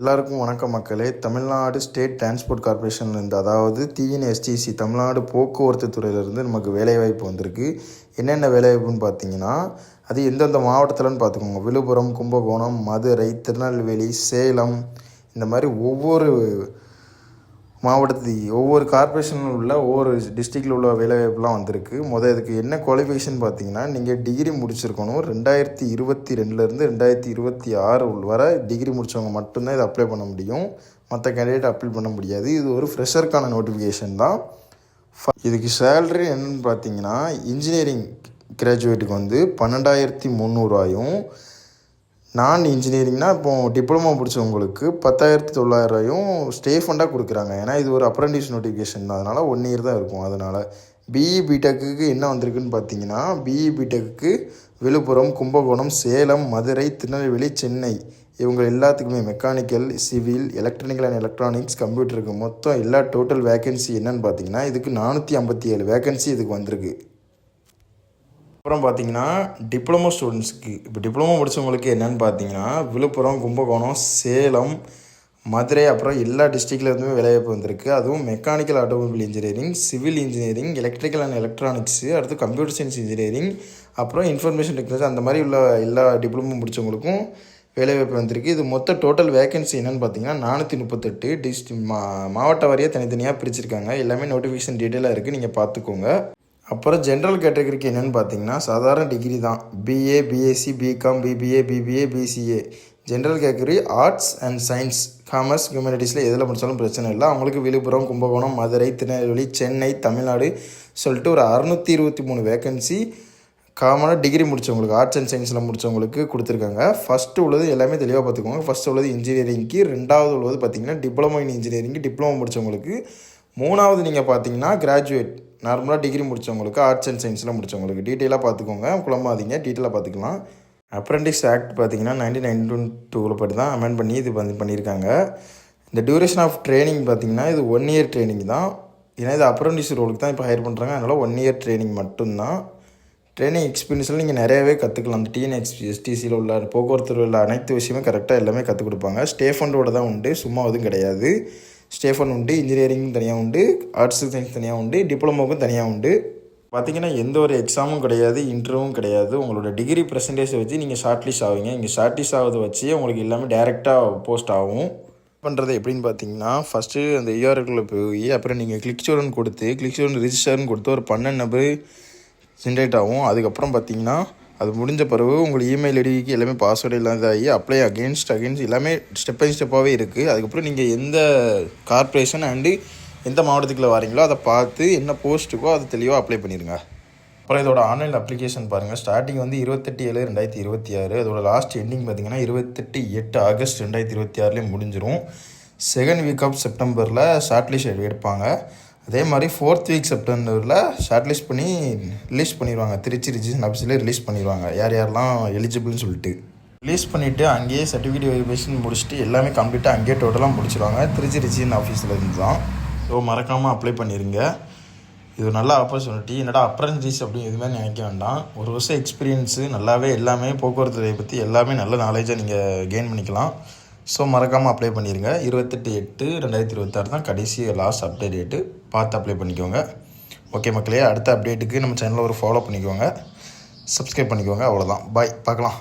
எல்லாருக்கும் வணக்கம் மக்களே. தமிழ்நாடு ஸ்டேட் டிரான்ஸ்போர்ட் கார்பரேஷன்லேருந்து, அதாவது டிஎன்எஸ்டிசி, தமிழ்நாடு போக்குவரத்து துறையிலேருந்து நமக்கு வேலைவாய்ப்பு வந்திருக்கு. என்னென்ன வேலைவாய்ப்புன்னு பார்த்தீங்கன்னா, அது எந்தெந்த மாவட்டத்தில்னு பார்த்துக்கோங்க. விழுப்புரம், கும்பகோணம், மதுரை, திருநெல்வேலி, சேலம், இந்த மாதிரி ஒவ்வொரு ஒவ்வொரு கார்பரேஷனில் உள்ள ஒவ்வொரு டிஸ்ட்ரிக்டில் உள்ள வேலைவாய்ப்புலாம் வந்திருக்கு. இதுக்கு என்ன குவாலிஃபிகேஷன் பார்த்தீங்கன்னா, நீங்கள் டிகிரி முடிச்சிருக்கணும். 2022லேருந்து 2026 வரை டிகிரி முடித்தவங்க மட்டும்தான் இதை அப்ளை பண்ண முடியும். மற்ற கேண்டிடேட் அப்ளை பண்ண முடியாது. இது ஒரு ஃப்ரெஷருக்கான நோட்டிஃபிகேஷன் தான். இதுக்கு சேலரி என்னென்னு பார்த்தீங்கன்னா, இன்ஜினியரிங் கிராஜுவேட்டுக்கு வந்து 12,300 நான் இன்ஜினியரிங்னால் இப்போது டிப்ளமோ முடித்தவங்களுக்கு 10,900 ஸ்டே ஃபண்டாக கொடுக்குறாங்க. ஏன்னா இது ஒரு அப்ரெண்டிஸ் நோட்டிஃபிகேஷன் தான், அதனால் 1 இயர் தான் இருக்கும். அதனால் பிஇ பிடெக்கு என்ன வந்திருக்குன்னு பார்த்தீங்கன்னா, பிஇ பிடெக்கு விழுப்புரம், கும்பகோணம், சேலம், மதுரை, திருநெல்வேலி, சென்னை, இவங்க எல்லாத்துக்குமே mechanical, civil, electronical and electronics, கம்ப்யூட்டருக்கு மொத்தம் எல்லா டோட்டல் வேக்கன்சி என்னன்னு பார்த்தீங்கன்னா, இதுக்கு 457 வேக்கன்சி இதுக்கு வந்திருக்கு. அப்புறம் பார்த்தீங்கன்னா, டிப்ளமோ ஸ்டூடெண்ட்ஸுக்கு, இப்போ டிப்ளமோ முடித்தவங்களுக்கு என்னென்னு பார்த்தீங்கன்னா, விழுப்புரம், கும்பகோணம், சேலம், மதுரை, அப்புறம் எல்லா டிஸ்ட்ரிக்ட்லேருந்துமே வேலைவாய்ப்பு வந்திருக்கு. அதுவும் mechanical automobile engineering, civil engineering, electrical and electronics, அடுத்து கம்ப்யூட்டர் சயின்ஸ் இன்ஜினியரிங், அப்புறம் இன்ஃபர்மேஷன் டெக்னாலஜி, அந்த மாதிரி உள்ள எல்லா டிப்ளமோ முடித்தவங்களுக்கும் வேலைவாய்ப்பு வந்திருக்கு. இது மொத்த டோட்டல் வேகன்சி என்னென்னு பார்த்தீங்கன்னா 438 மாவட்ட வாரியாக தனித்தனியாக பிரிச்சிருக்காங்க. எல்லாமே நோட்டிஃபிகேஷன் டீட்டெயிலாக இருக்குது, நீங்கள் பார்த்துக்கோங்க. அப்புறம் ஜென்ரல் கேட்டகரிக்கு என்னென்னு பார்த்தீங்கன்னா, சாதாரண டிகிரி தான். BA, BSc, BCom, BBA, BBA, BCA. General category arts and science, commerce, ஹியூமனிட்டிஸில் எதில் முடித்தாலும் பிரச்சனை இல்லை. அவங்களுக்கு விழுப்புரம், கும்பகோணம், மதுரை, திருநெல்வேலி, சென்னை, தமிழ்நாடு சொல்லிட்டு ஒரு 623 வேக்கன்சி காமனாக டிகிரி முடித்தவங்களுக்கு, ஆர்ட்ஸ் அண்ட் சயின்ஸில் முடித்தவங்களுக்கு கொடுத்துருக்காங்க. ஃபஸ்ட்டு உள்ளது எல்லாமே தெளிவாக பார்த்துக்கோங்க. ஃபஸ்ட்டு உள்ளது இன்ஜினியரிங்க்கு, ரெண்டாவது உள்ளது பார்த்திங்கன்னா டிப்ளமோ இன் இன்ஜினியரிங்கு, டிப்ளமோ முடித்தவங்களுக்கு. மூணாவது நீங்கள் பார்த்தீங்கன்னா கிராஜுவேட், நார்மலாக டிகிரி முடித்தவங்களுக்கு, ஆர்ட்ஸ் அண்ட் சயின்ஸில் முடித்தவங்களுக்கு. டீட்டெயிலாக பார்த்துக்கோங்க, குழம்பாதீங்க, டீட்டெயிலாக பார்த்துக்கலாம். அப்ரெண்டிஸ் ஆக்ட் பார்த்தீங்கன்னா 1992 படி தான் அமெண்ட் பண்ணி இது பண்ணியிருக்காங்க. இந்த டியூரேஷன் ஆஃப் ட்ரைனிங் பார்த்தீங்கன்னா இது 1 இயர் ட்ரைனிங் தான். ஏன்னா இது அப்ரெண்டிஸ் ரோலுக்கு தான் இப்போ ஹையர் பண்ணுறாங்க, அதனால் 1 இயர் ட்ரைனிங் மட்டும்தான். ட்ரைனிங் எக்ஸ்பீரியன்ஸில் நீங்கள் நிறையவே கற்றுக்கலாம். அந்த டிஎன்எஸ்டிசியில் உள்ள போக்குவரத்தில் உள்ள அனைத்து விஷயமே கரெக்டாக எல்லாமே கற்றுக் கொடுப்பாங்க. ஸ்டே ஃபண்டோடு தான் உண்டு, சும்மா எதுவும் கிடையாது. ஸ்டேஃபன் உண்டு, இன்ஜினியரிங் தனியாக உண்டு, ஆர்ட்ஸ் சயின்ஸ் தனியாக உண்டு, டிப்ளமோவுக்கும் தனியாக உண்டு. பார்த்திங்கன்னா எந்த ஒரு எக்ஸாமும் கிடையாது, இன்டர்வியூவும் கிடையாது. உங்களோட டிகிரி பர்சன்டேஜை வச்சு நீங்கள் ஷார்ட் லிஸ்ட் ஆவீங்க. இங்கே ஷார்ட் லிஸ்ட் ஆகிறத வச்சு உங்களுக்கு எல்லாமே டேரெக்டாக போஸ்ட் ஆகும். பண்ணுறது எப்படின்னு பார்த்தீங்கன்னா, ஃபஸ்ட்டு அந்த யூஆர்எல்குள்ளே போய் அப்புறம் நீங்கள் கிளிக் ஸ்டூடெண்ட் கொடுத்து கிளிக் ஸ்டூடெண்ட் ரிஜிஸ்டர்னு கொடுத்து ஒரு 12 நம்பர் ஜென்ரேட் ஆகும். அதுக்கப்புறம் பார்த்தீங்கன்னா அது முடிஞ்ச பிறகு உங்கள் இமெயில் ஐடிக்கு எல்லாமே பாஸ்வேர்டு இல்லாததாகி அப்ளை அகெயின்ஸ்ட் எல்லாமே ஸ்டெப் பை ஸ்டெப்பாகவே இருக்குது. அதுக்கப்புறம் நீங்கள் எந்த கார்ப்பரேஷன் அண்டு எந்த மாவட்டத்துக்குள்ளே வரீங்களோ அதை பார்த்து என்ன போஸ்ட்டுக்கோ அதை தெளிவாக அப்ளை பண்ணிடுங்க. அப்புறம் இதோட ஆன்லைன் அப்ளிகேஷன் பாருங்கள். ஸ்டார்டிங் வந்து 28/7/2026, அதோட லாஸ்ட் எண்டிங் பார்த்திங்கன்னா 28 ஆகஸ்ட் 2026 முடிஞ்சிடும். செகண்ட் வீக் ஆஃப் செப்டம்பரில் ஷார்ட் லிஸ்ட் எடுப்பாங்க. அதே மாதிரி 4th வீக் செப்டம்பரில் ஷார்ட் லிஸ்ட் பண்ணி ரிலீஸ் பண்ணிடுவாங்க. திருச்சி ரிஜிஸ்ட்ரேஷன் ஆஃபீஸில் ரிலீஸ் பண்ணிடுவாங்க யாரெல்லாம் எலிஜிபிள்னு சொல்லிட்டு. ரிலீஸ் பண்ணிவிட்டு அங்கேயே சர்டிஃபிகேட் வெரிஃபிகேஷன் முடிச்சுட்டு எல்லாமே கம்ப்ளீட்டாக அங்கேயே டோட்டலாக முடிச்சிடுவாங்க. திருச்சி ரிஜிஸ்ட்ரேஷன் ஆஃபீஸில் இருந்து தான். ஸோ மறக்காமல் அப்ளை பண்ணிடுங்க. இது நல்ல ஆப்பர்ச்சுனிட்டி. என்னடா அப்ரெண்டிஸ் அப்படின்னு எதுவுமே நினைக்க வேண்டாம். 1 வருஷம் எக்ஸ்பீரியன்ஸு, நல்லாவே எல்லாமே போக்குவரத்து பற்றி எல்லாமே நல்ல நாலேஜாக நீங்கள் கெயின் பண்ணிக்கலாம். ஸோ மறக்காமல் அப்ளை பண்ணிடுங்க. 28/8/2026 தான் கடைசி லாஸ்ட் அப்டேட் டேட்டு. பார்த்து அப்ளை பண்ணிக்கோங்க. ஓகே மக்களே, அடுத்த அப்டேட்டுக்கு நம்ம சேனலில் ஒரு ஃபாலோ பண்ணிக்கோங்க, சப்ஸ்கிரைப் பண்ணிக்கோங்க. அவ்வளோதான், பாய், பார்க்கலாம்.